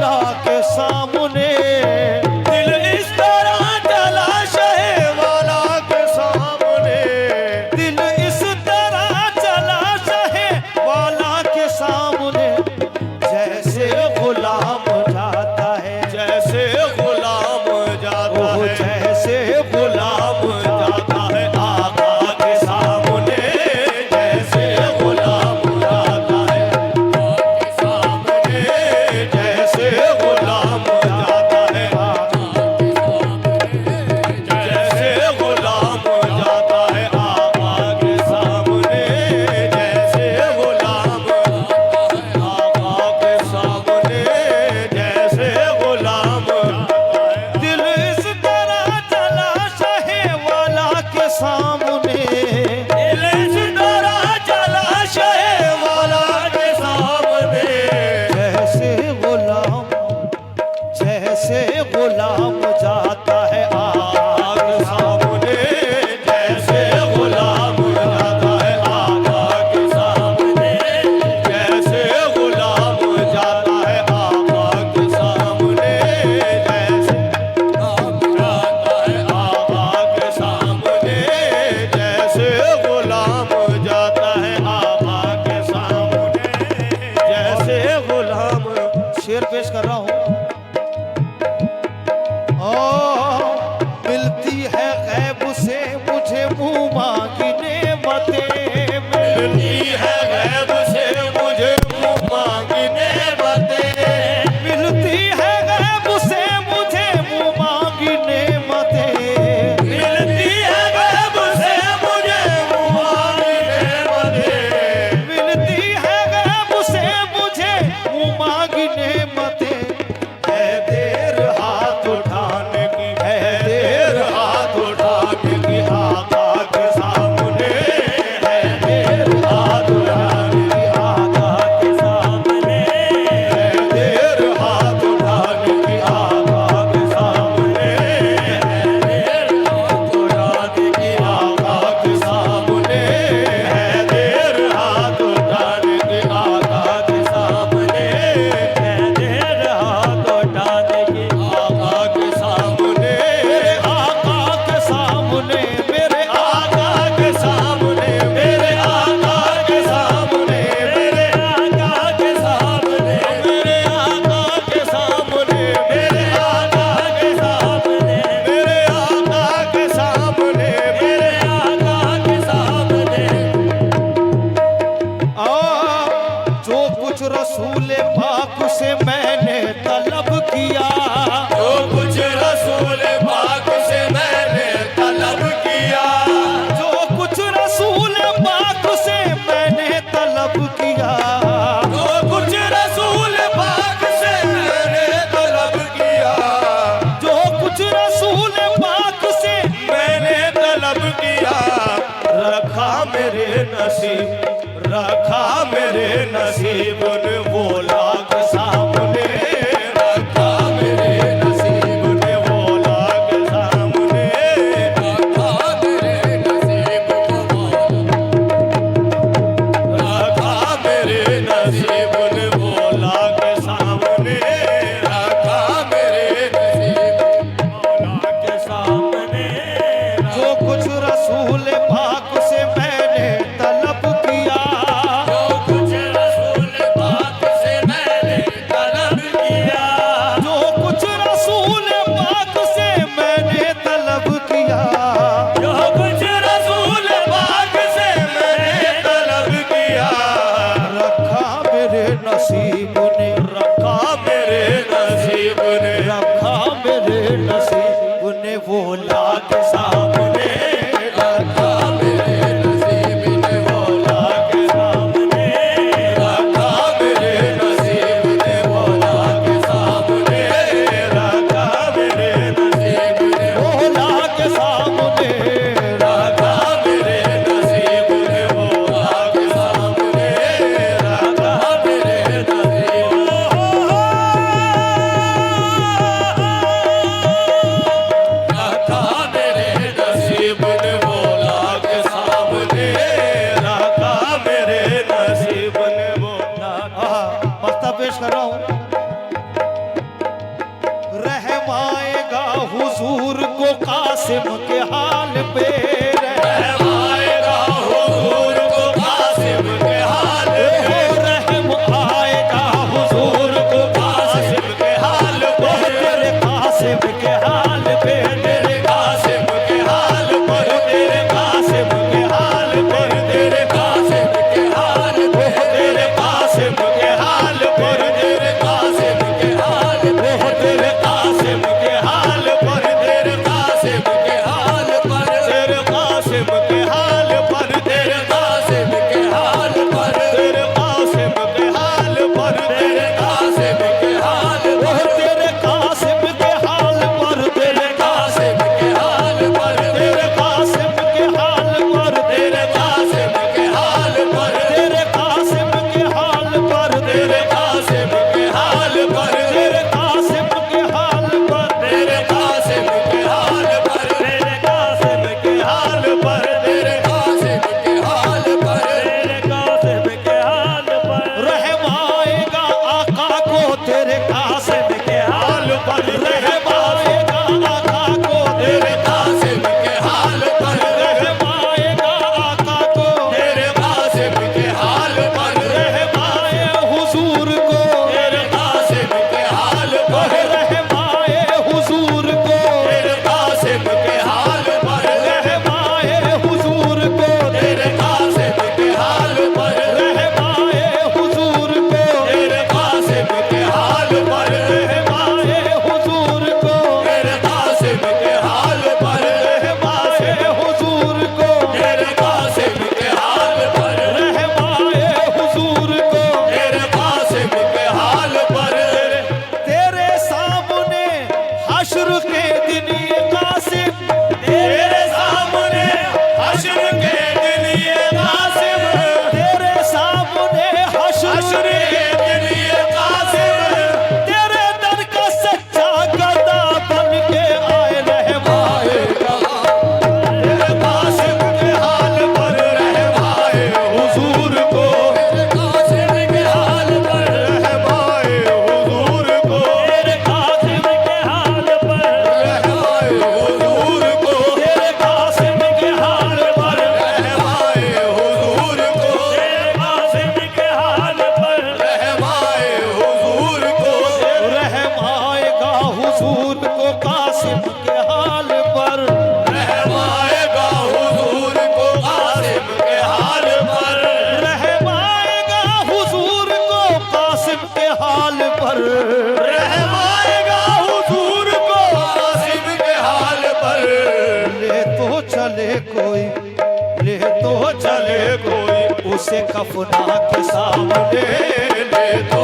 वाला के सामने, दिल इस तरह चला शहे वाला के सामने, दिल इस तरह चला शहे वाला के सामने, जैसे गुलाम जाता है, जैसे गुलाम जाता ओ है, जैसे गुलाम जाता है आका के सामने, जैसे गुलाम जाता है आका के सामने, जैसे गुलाम जाता है जैसे गुलाम जाता है आका के सामने, जैसे गुलाम आका के सामने, जैसे गुलाम दिल इस तरह चला शहे वाला के सामने, दिल इस तरह चला शहे वाला के सामने, जैसे गुलाम जाता है आग सामने, जैसे गुलाम जाता है आका के सामने, जैसे गुलाम जाता है आका के सामने, जैसे गुलाम जाता है आका के सामने, जैसे गुलाम जाता है आका के सामने, जैसे गुलाम। शेर पेश कर रहा हूं। ओ मिलती है गैब से मुझे मुंह मांगी नेमतें, मिलती है गैब से मुझे मुँह मांगी नेमतें, मिलती है गैब से मुझे मुंह मांगी नेमतें, मिलती है गैब से मुझे मुँह मांगी नेमतें, मिलती है गैब से मुझे मुंह मांगी नेमतें। है देर हाथ उठाने की, है देर हाथ उठाने की आका के सामने, है देर हाथ उठाने की आका के सामने, है देर हाथ उठाने की आका के सामने, है देर हाथ उठाने की आका के सामने, है देर हाथ उठाने की आका के सामने, है देर हाथ उठाने की आका के सामने, मेरे आका के सामने, मेरे आका के सामने, मेरे आका के सामने, मेरे आका के सामने, मेरे आका के सामने, मेरे आका के सामने, मेरे आका के सामने, आ, जो कुछ रसूल पाक से मैंने तलब किया, जो कुछ रसूल पाक से मैंने तलब किया, जो कुछ रसूल पाक से मैंने तलब किया, जो कुछ रसूल पाक से मैंने तलब किया, जो कुछ रसूल पाक से मैंने तलब किया, रखा मेरे नसीब, रखा मेरे नसीब ने बोला के सामने, रखा मेरे नसीब ने बोला के सामने, रखा मेरे नसीब को रखा मेरे नसीब ने बोला के सामने, रखा मेरे नसीब बोला के सामने, जो कुछ रसूल पाक से मैंने तलब किया, जो कुछ रसूल पाक से मैंने तलब किया, जो कुछ रसूल पाक से मैंने तलब किया, जो कुछ रसूल पाक से मैंने तलब किया, रखा मेरे नसीब ने, रखा मेरे नसीब ने, रखा मेरे नसीब ने वो लाग सामने, रखा मेरे नसीब ने बोला के सामने, रखा मेरे नसीब ने बोला के सामने, रखा मेरे नसीब ने वो लाग सामने, रखा मेरे नसीब ने बोला के सामने, रखा मेरे नसीब पेश कर रहा हूं। हुजूर को कासिम के हाल पे, रहम आएगा हुजूर को कासिम के हाल पे, रहम आएगा हुजूर को कासिम के हाल पे, तेरे कासिम के हाल पे, तेरे कासिम के हाल पर, तेरे कासिम के हाल पर, तेरे कासिम के हाल पे, तेरे कासिम के हाल पर, तेरे कासिम के हाल पे, तेरे कासिम के हाल पर, तेरे कासिम के हाल पर, तेरे कासिम के हाल पर, तेरे कासिम के हाल पर, तेरे कासिम के हाल पर, तेरे कासिम के हाल पर, तेरे कासिम के हाल पर, तेरे कासिम के हाल पर, तेरे कासिम के हाल पर, तेरे कासिम के हाल पर, तेरे कासिम के हाल पर, तेरे कासिम के हाल पर, तेरे कासिम के हाल पर, तेरे कासिम के हाल पर, तेरे कासिम के हाल पर, तेरे कासिम के हाल पर, तेरे कासिम के हाल पर रहम आएगा आका को तेरे कासिम के हाल पर, रहम आएगा आका को तेरे कासिम के हाल पर, रहम आएगा आका को तेरे कासिम के हाल पर, रहम आए हुजूर को तेरे कासिम के हाल पर, रहम आए हुजूर को तेरे कासिम के हाल पर, रहम आए हुजूर को तेरे कासिम के हाल पर, रहम आए हुजूर को तेरे कासिम के हाल पर, रहम आए हुजूर को तेरे कासिम के हाल पर, रहम आए हुजूर को तेरे कासिम के हाल पर, रहम आए हुजूर को तेरे कासिम के हाल पर, तेरे सामने हश्र के दिन ये कासिम तेरे सामने हश्र के दिन ये कासिम, तेरे सामने हश्र हश्र के दिन ये कासिम, तेरे दर का सच्चा गदा बन के आए रहम आएगा तेरे कासिम के हाल पर रहम आए हुजूर को, तेरे कासिम के हाल पर रहम आए हुजूर को, तेरे कासिम के हाल पर रहम आए हुजूर को, तेरे कासिम के हाल पर रहम आए हुजूर को, तेरे कासिम के हाल पर रहम आए हुजूर को, रहम आएगा हुजूर को कासिम के हाल पर रहम आएगा हुजूर को कासिम के हाल पर, रहम आएगा हुजूर को कासिम के हाल पर रहम आएगा हुजूर को कासिम के हाल पर, ले तो चले कोई चले कोई उसे कफना के सामने ले तो